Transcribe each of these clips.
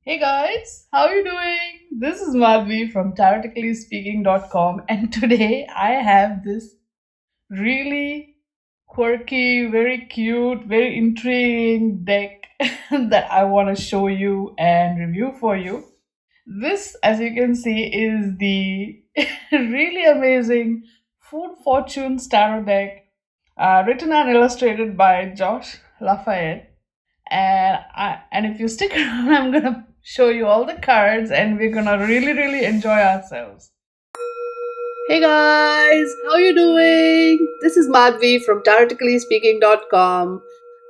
Hey guys, how are you doing? This is Madhvi from TaroticallySpeaking.com, and today I have this really quirky, very cute, very intriguing deck that I want to show you and review for you. This, as you can see, is the really amazing Food Fortunes Tarot deck, written and illustrated by Josh Lafayette. And if you stick around, I'm gonna show you all the cards, and we're gonna really enjoy ourselves. Hey guys, how you doing? This is Madhvi from TaroticallySpeaking.com,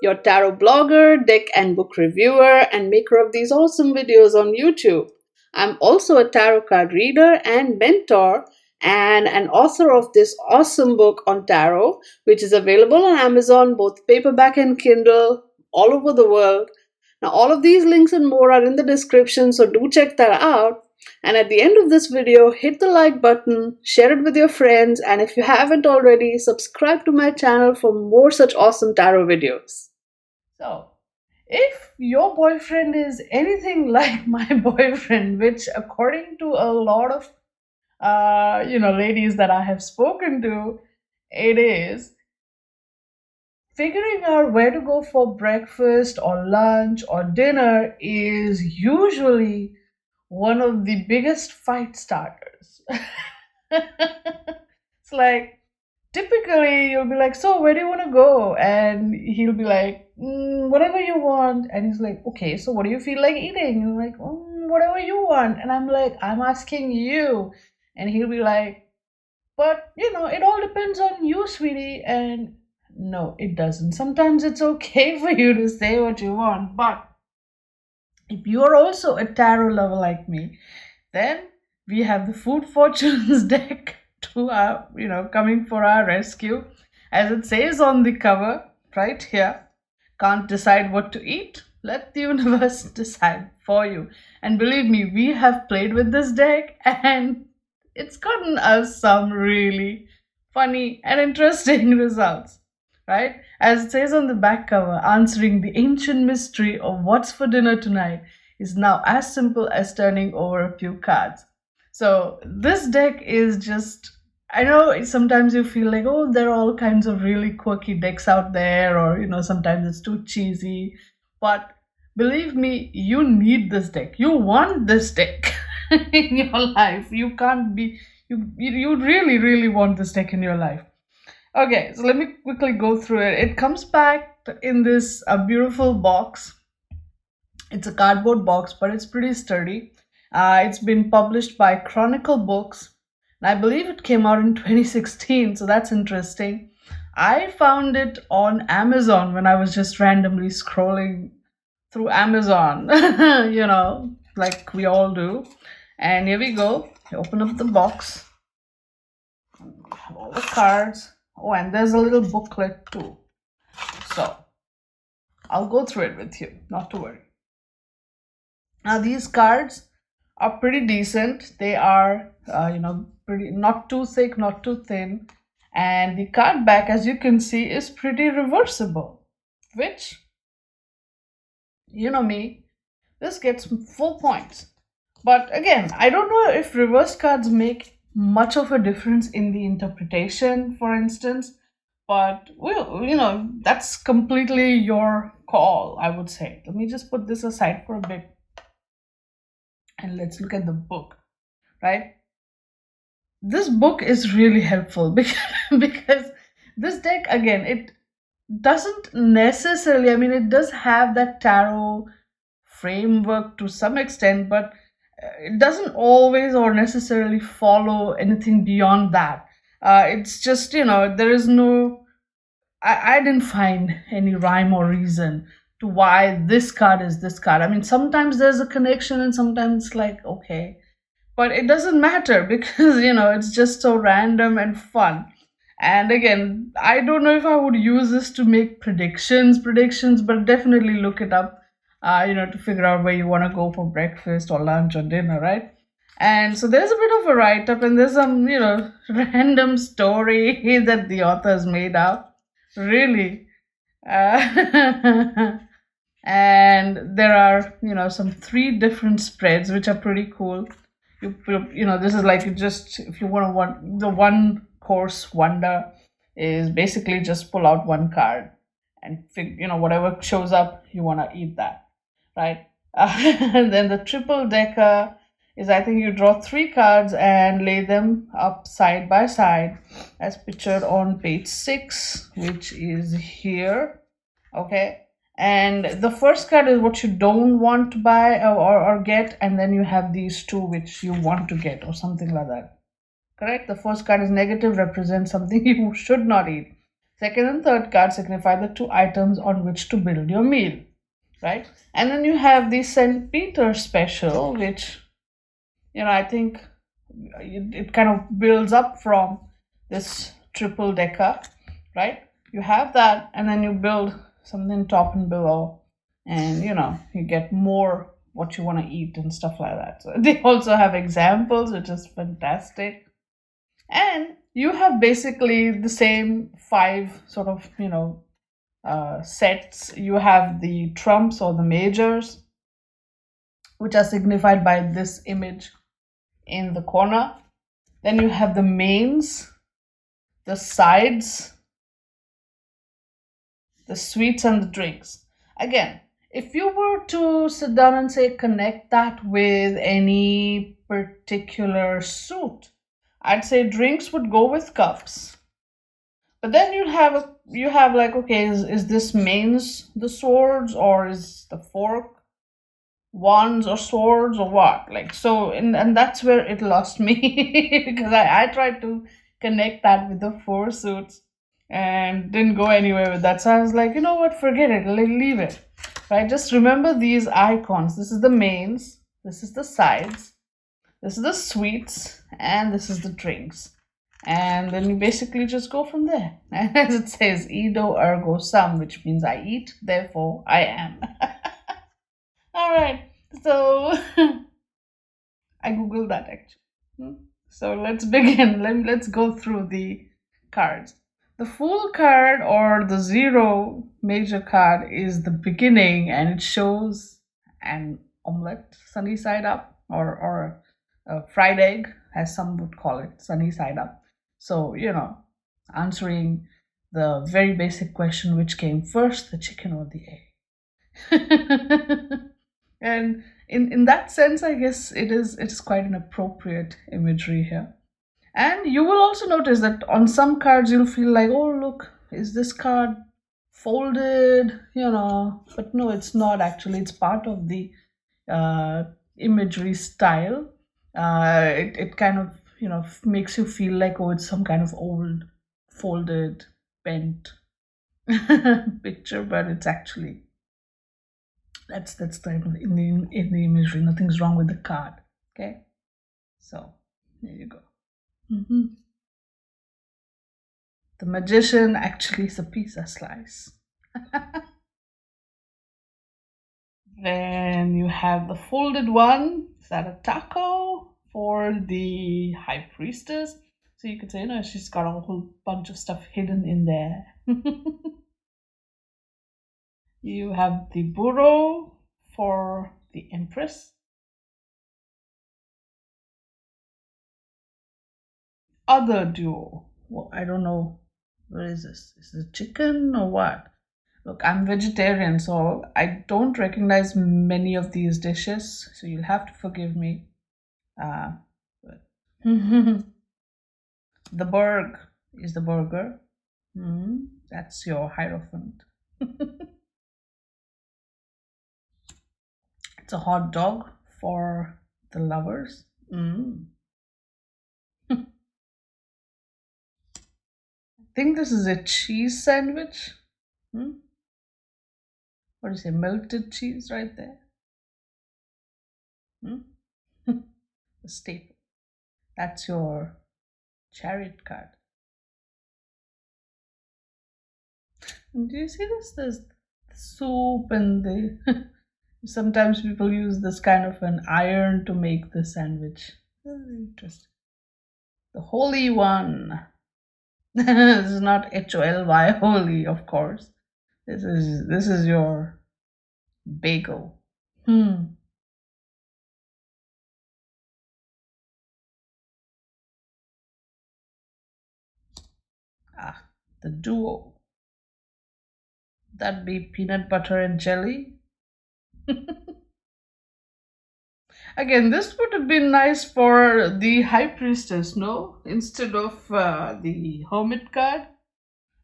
your tarot blogger, deck and book reviewer, and maker of these awesome videos on YouTube. I'm also a tarot card reader and mentor, and an author of this awesome book on tarot, which is available on Amazon, both paperback and Kindle, all over the world. Now, all of these links and more are in the description, so do check that out. And at the end of this video, hit the like button, share it with your friends, and if you haven't already, subscribe to my channel for more such awesome tarot videos. So, if your boyfriend is anything like my boyfriend, which according to a lot of ladies that I have spoken to, it is figuring out where to go for breakfast or lunch or dinner is usually one of the biggest fight starters. It's like typically you'll be like, "So where do you want to go?" And he'll be like, "Whatever you want." And he's like, "Okay, so what do you feel like eating?" And I'm like, "Whatever you want." And I'm like, "I'm asking you." And he'll be like, "But it all depends on you, sweetie." And no, it doesn't. Sometimes it's okay for you to say what you want, but if you are also a tarot lover like me, then we have the Food Fortunes deck to our, coming for our rescue. As it says on the cover right here, can't decide what to eat? Let the universe decide for you. And believe me, we have played with this deck and it's gotten us some really funny and interesting results, right? As it says on the back cover, answering the ancient mystery of what's for dinner tonight is now as simple as turning over a few cards. So this deck is just, I know sometimes you feel like, oh, there are all kinds of really quirky decks out there, or sometimes it's too cheesy. But believe me, you need this deck. You want this deck in your life. You can't be, you really want this deck in your life. Okay, so let me quickly go through it. It comes packed in this beautiful box. It's a cardboard box, but it's pretty sturdy. It's been published by Chronicle Books, and I believe it came out in 2016, so that's interesting. I found it on Amazon when I was just randomly scrolling through Amazon, like we all do. And here we go. Open up the box. Have all the cards. Oh, and there's a little booklet too. So I'll go through it with you, not to worry. Now these cards are pretty decent. They are, pretty not too thick, not too thin, and the card back, as you can see, is pretty reversible. Which, you know me, this gets full points. But again, I don't know if reverse cards make much of a difference in the interpretation, for instance. But well, that's completely your call, I would say. Let me just put this aside for a bit and let's look at the book, right? This book is really helpful because this deck, again, it doesn't necessarily, I mean, it does have that tarot framework to some extent, but it doesn't always or necessarily follow anything beyond that. It's just, there is no, I didn't find any rhyme or reason to why this card is this card. I mean, sometimes there's a connection and sometimes it's like, okay, but it doesn't matter because, it's just so random and fun. And again, I don't know if I would use this to make predictions, but definitely look it up, to figure out where you want to go for breakfast or lunch or dinner, right? And so there's a bit of a write up, and there's some, random story that the author's made up. Really. Uh, And there are, some 3 different spreads which are pretty cool. This is like, just if you want the one course wonder is basically just pull out one card and whatever shows up, you want to eat that, right? And then the triple decker is, I think, you draw 3 cards and lay them up side by side as pictured on page 6, which is here. Okay. And the first card is what you don't want to buy or get, and then you have these 2 which you want to get or something like that. Correct? The first card is negative, represents something you should not eat. Second and third card signify the 2 items on which to build your meal. Right? And then you have the St. Peter special, which, I think it kind of builds up from this triple decker, right? You have that, and then you build something top and below, and you get more what you want to eat and stuff like that. So they also have examples, which is fantastic. And you have basically the same 5 sort of sets. You have the trumps or the majors, which are signified by this image in the corner. Then you have the mains, the sides, the sweets, and the drinks. Again, if you were to sit down and say connect that with any particular suit, I'd say drinks would go with cups. But then you have like, okay, is this mains the swords, or is the fork wands or swords, or what? Like, so, and that's where it lost me because I tried to connect that with the 4 suits and didn't go anywhere with that. So I was like, you know what, forget it, leave it. Right? Just remember these icons. This is the mains, this is the sides, this is the sweets, and this is the drinks. And then you basically just go from there. And as it says, Edo ergo sum, which means I eat, therefore I am. All right, so I googled that actually. So let's begin. Let's go through the cards. The Fool card, or the 0 major card, is the beginning, and it shows an omelette sunny side up, or a fried egg, as some would call it, sunny side up. So, answering the very basic question, which came first, the chicken or the egg? And in that sense, I guess it is quite an appropriate imagery here. And you will also notice that on some cards you'll feel like, oh look, is this card folded? But no, it's not actually. It's part of the imagery style. It kind of makes you feel like, oh, it's some kind of old, folded, bent picture, but it's actually that's kind of in the imagery. Nothing's wrong with the card. Okay, so there you go. The magician actually is a pizza slice. Then you have the folded one. Is that a taco for the high priestess? So you could say, she's got a whole bunch of stuff hidden in there. You have the burro for the empress. Other duo. Well, I don't know. What is this? Is it chicken or what? Look, I'm vegetarian, so I don't recognize many of these dishes, so you'll have to forgive me. The burg is the burger. That's your hierophant. It's a hot dog for the lovers. I think this is a cheese sandwich. What do you say? Melted cheese right there. The staple. That's your chariot card. And do you see this? There's the soup, and the sometimes people use this kind of an iron to make the sandwich. Very interesting. The Holy One. This is not HOLY, holy, of course. This is your Bagel. Hmm. Ah, the duo. That be peanut butter and jelly. Again, this would have been nice for the high priestess, no? Instead of the hermit card,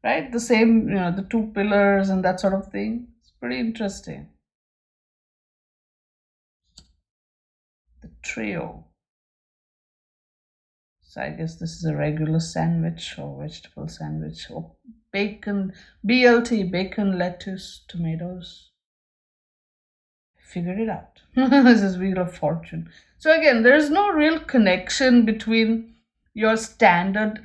right? The same, the two pillars and that sort of thing. It's pretty interesting. The trio. So I guess this is a regular sandwich or vegetable sandwich or bacon, BLT, bacon, lettuce, tomatoes. Figured it out. This is Wheel of Fortune. So again, there's no real connection between your standard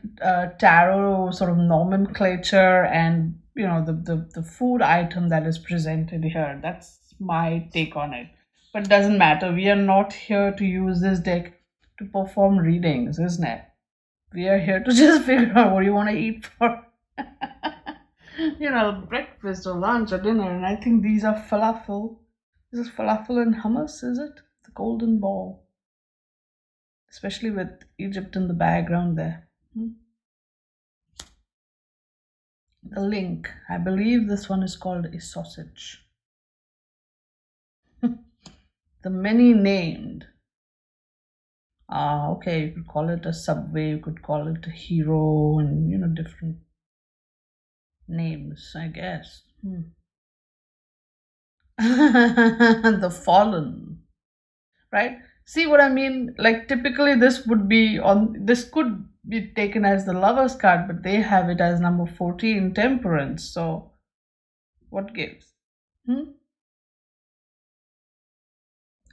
tarot sort of nomenclature and the food item that is presented here. That's my take on it. But doesn't matter. We are not here to use this deck to perform readings, isn't it? We are here to just figure out what you want to eat for breakfast or lunch or dinner. And I think these are falafel. This is falafel and hummus, is it? The golden ball. Especially with Egypt in the background there. The link. I believe this one is called a sausage. The many named. Okay, you could call it a subway, you could call it a hero, and different names, I guess. The fallen, right? See what I mean? Like typically this could be taken as the lovers card, but they have it as number 14, temperance. So what gives?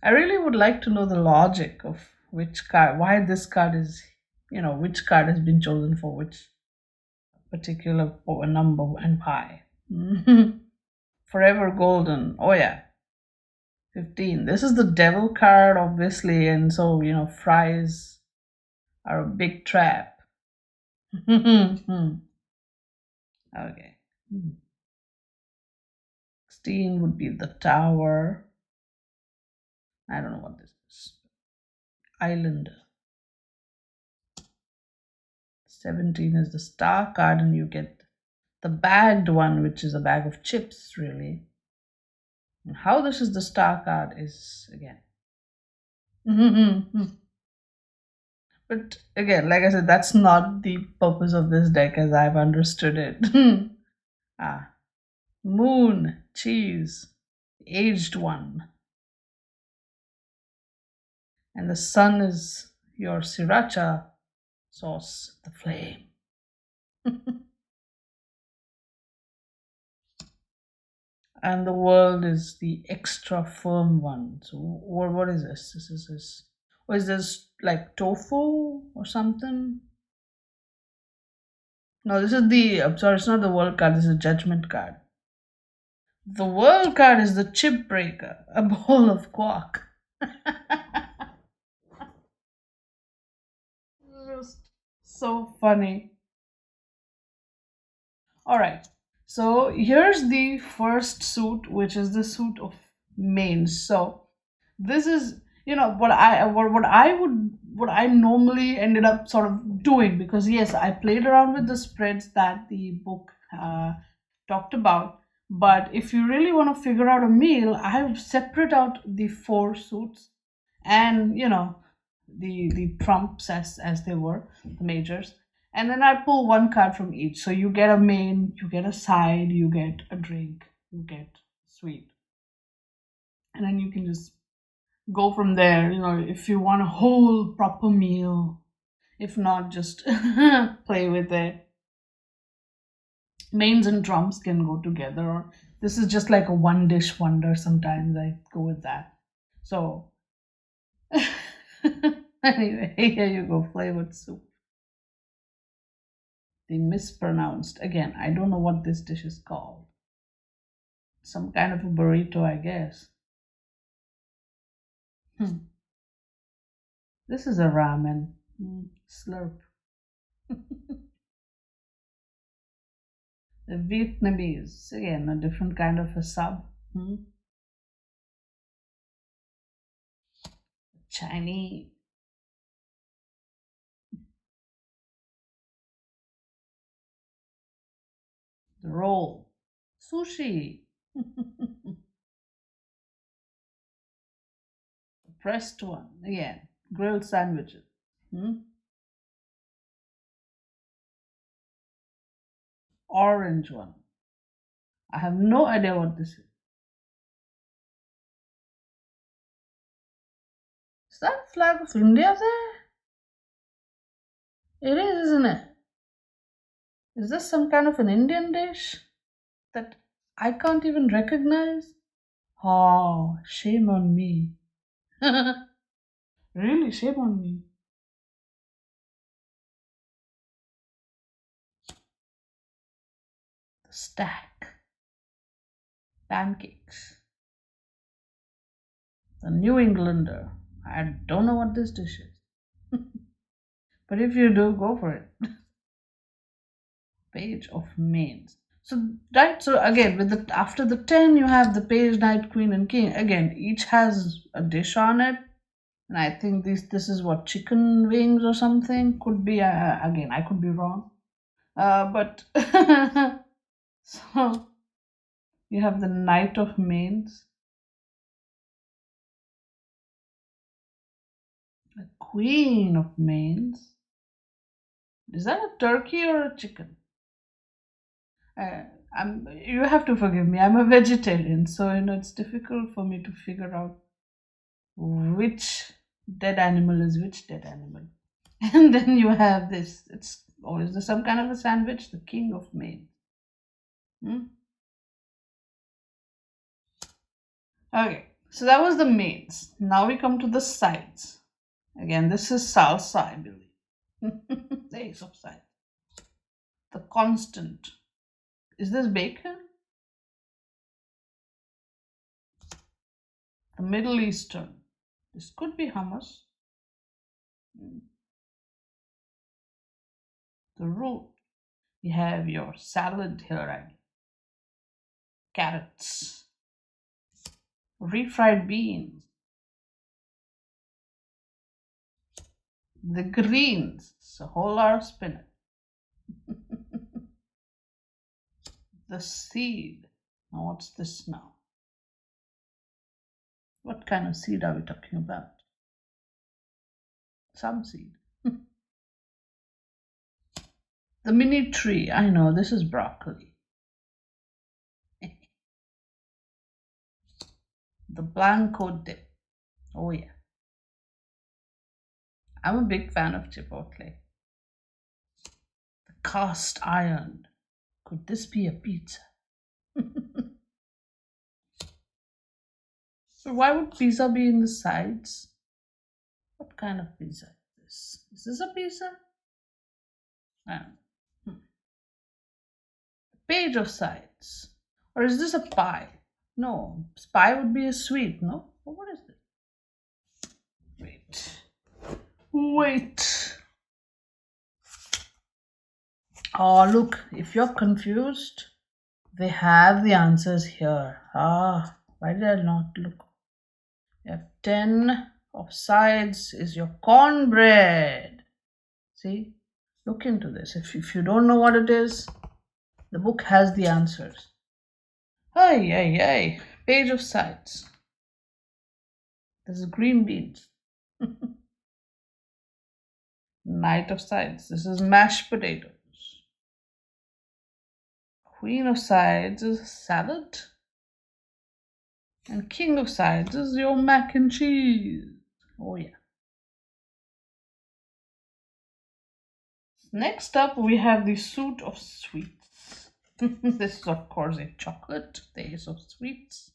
I really would like to know the logic of which card, why this card is, which card has been chosen for which particular number and why. Forever golden. Oh yeah. 15. This is the devil card, obviously, and so, fries are a big trap. Okay. 16 would be the tower. I don't know what this is. Island. 17 is the star card, and you get the bagged one, which is a bag of chips, really. And how this is the star card is again. But again, like I said, that's not the purpose of this deck as I've understood it. Moon, cheese, aged one. And the sun is your sriracha sauce, the flame. And the world is the extra firm one. So what is this? This is this. Or is this like tofu or something? No, this is the. I'm sorry, it's not the world card. This is a judgment card. The world card is the chip breaker, a ball of quark. Just so funny. All right. So here's the first suit, which is the suit of mains. So this is what I normally ended up sort of doing, because yes, I played around with the spreads that the book talked about. But if you really want to figure out a meal, I would separate out the four suits and the trumps as they were the majors, and then I pull one card from each. So you get a main, you get a side, you get a drink, you get sweet, and then you can just go from there. If you want a whole proper meal, if not, just play with it. Mains and trumps can go together, or this is just like a one dish wonder. Sometimes I go with that. So anyway, here you go, flavored soup. They mispronounced. Again, I don't know what this dish is called. Some kind of a burrito, I guess. This is a ramen. Slurp. The Vietnamese. Again, a different kind of a sub. Chinese. The roll. Sushi. The pressed one. Again, grilled sandwiches. Hmm? Orange one. I have no idea what this is. Is that flag of India there? It is, isn't it? Is this some kind of an Indian dish that I can't even recognize? Oh, shame on me. Really, shame on me. The stack. Pancakes. The New Englander. I don't know what this dish is. But if you do, go for it. Page of mains. So right, so again with the after the 10 you have the page, knight, queen, and king. Again, each has a dish on it. And I think this is what, chicken wings or something. Could be, again, I could be wrong. But so you have the knight of mains, the queen of mains. Is that a turkey or a chicken? You have to forgive me. I'm a vegetarian, so it's difficult for me to figure out which dead animal is which dead animal. And then you have this. Is there some kind of a sandwich? The king of mains. Hmm? Okay, so that was the mains. Now we come to the sides. Again, this is salsa, I believe. The ace of sides. The constant. Is this bacon? The Middle Eastern. This could be hummus. The root. You have your salad here, I guess. Carrots. Refried beans. The greens. It's a whole lot of spinach. The seed. Now, what's this now? What kind of seed are we talking about? Some seed. The mini tree. I know, this is broccoli. The blanco dip. Oh, yeah. I'm a big fan of chipotle. The cast iron. Could this be a pizza? So why would pizza be in the sides? What kind of pizza is this? Is this a pizza? Page of sides. Or is this a pie? No, pie would be a sweet, no? Or what is this? Wait. Oh, look, if you're confused, they have the answers here. Why did I not look? You have 10 of sides is your cornbread. See? Look into this. If you don't know what it is, the book has the answers. Ay. Page of sides. This is green beans. Knight of sides. This is mashed potatoes. Queen of sides is salad. And king of sides is your mac and cheese. Oh, yeah. Next up, we have the suit of sweets. This is, of course, a chocolate, the ace of sweets.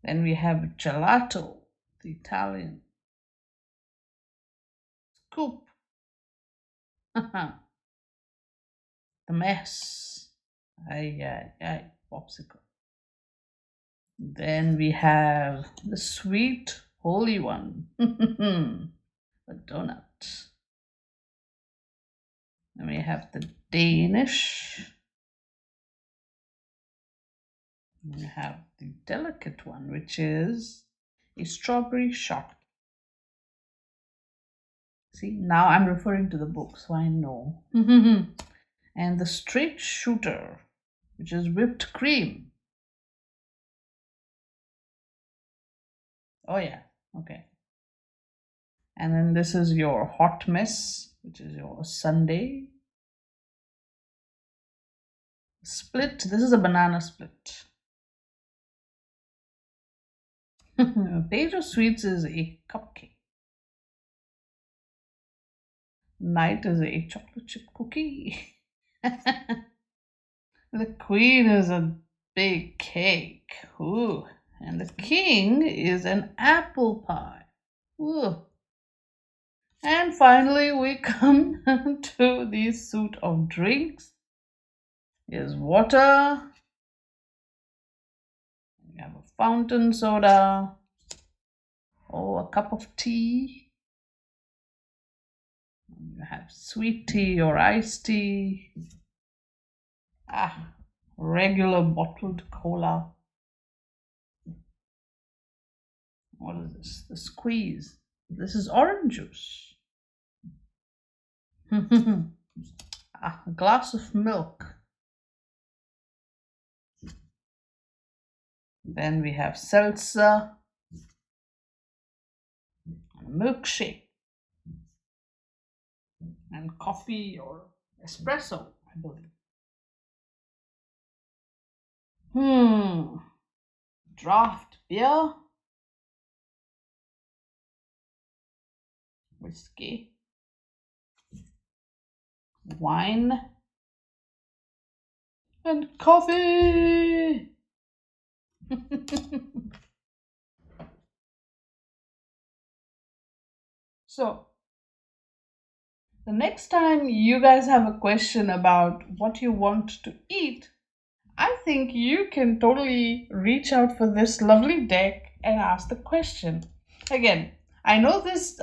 Then we have gelato, the Italian. Scoop. The mess. Ay, popsicle. Then we have the sweet holy one, the donut. Then we have the Danish. We have the delicate one, which is a strawberry shortcake. See, now I'm referring to the book, so I know. And the straight shooter, which is whipped cream. Oh, yeah, okay. And then this is your hot mess, which is your sundae. Split, this is a banana split. Page of sweets is a cupcake. Night is a chocolate chip cookie. The queen is a big cake. Ooh. And the king is an apple pie. Ooh. And finally, we come to the suit of drinks. Here's water. We have a fountain soda. Oh, a cup of tea. You have sweet tea or iced tea. Regular bottled cola. What is this? The squeeze. This is orange juice. A glass of milk. Then we have seltzer, milkshake, and coffee or espresso, I believe. Draft beer, whiskey, wine, and coffee. So, the next time you guys have a question about what you want to eat, I think you can totally reach out for this lovely deck and ask the question. Again, I know this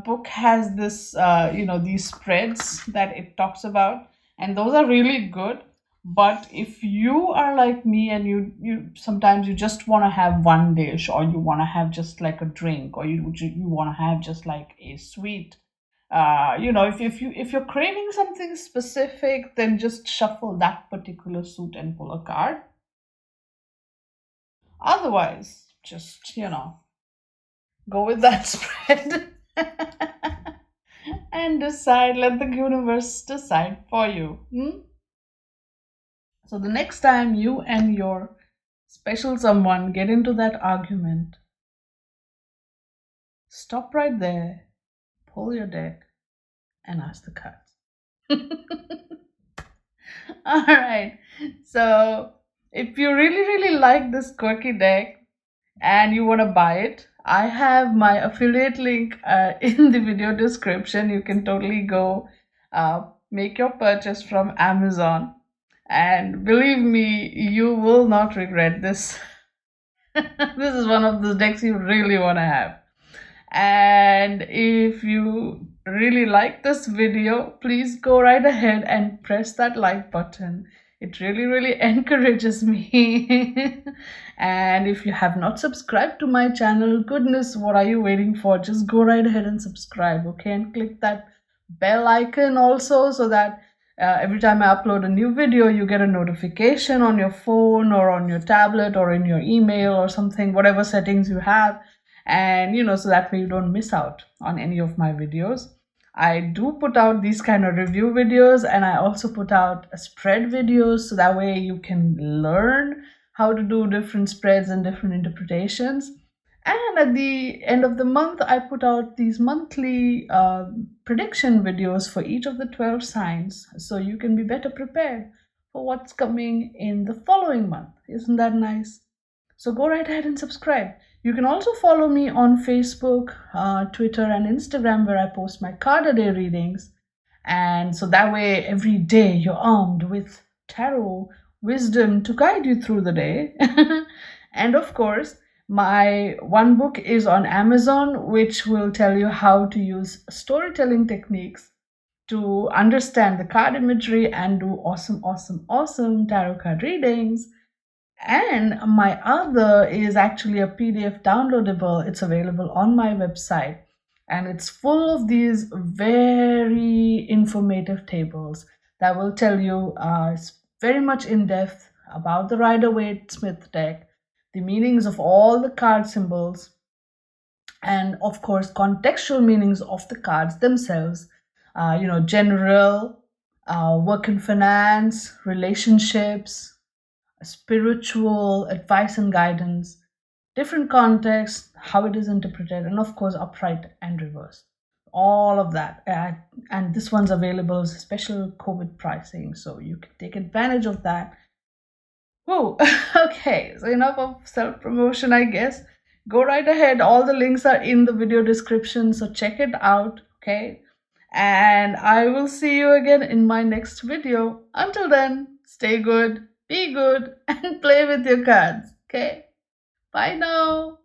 book has this, these spreads that it talks about, and those are really good. But if you are like me and you sometimes you just want to have one dish, or you want to have just like a drink, or you want to have just like a sweet, if you're craving something specific, then just shuffle that particular suit and pull a card. Otherwise, just go with that spread and decide. Let the universe decide for you. So the next time you and your special someone get into that argument, stop right there, pull your deck, and ask the cards. All right. So if you really like this quirky deck and you want to buy it, I have my affiliate link in the video description. You can totally go make your purchase from Amazon. And believe me, you will not regret this. This is one of those decks you really want to have. And if you really like this video, please go right ahead and press that like button. It really encourages me. And if you have not subscribed to my channel, goodness, what are you waiting for? Just go right ahead and subscribe, okay? And click that bell icon also, so that every time I upload a new video, you get a notification on your phone or on your tablet or in your email or something, whatever settings you have. And so that way you don't miss out on any of my videos. I do put out these kind of review videos, and I also put out spread videos, so that way you can learn how to do different spreads and different interpretations. And at the end of the month, I put out these monthly prediction videos for each of the 12 signs, so you can be better prepared for what's coming in the following month. Isn't that nice? So go right ahead and subscribe. You can also follow me on Facebook, Twitter, and Instagram, where I post my card a day readings. And so that way, every day you're armed with tarot wisdom to guide you through the day. And of course, my one book is on Amazon, which will tell you how to use storytelling techniques to understand the card imagery and do awesome tarot card readings. And my other is actually a PDF downloadable. It's available on my website. And it's full of these very informative tables that will tell you, it's very much in depth about the Rider Waite Smith deck, the meanings of all the card symbols, and of course, contextual meanings of the cards themselves. General, work in finance, relationships, spiritual advice and guidance, different contexts, how it is interpreted, and of course, upright and reverse. All of that. And this one's available as a special COVID pricing, so you can take advantage of that. Oh, okay. So enough of self promotion, I guess. Go right ahead. All the links are in the video description, so check it out. Okay. And I will see you again in my next video. Until then, stay good, be good, and play with your cards. Okay. Bye now.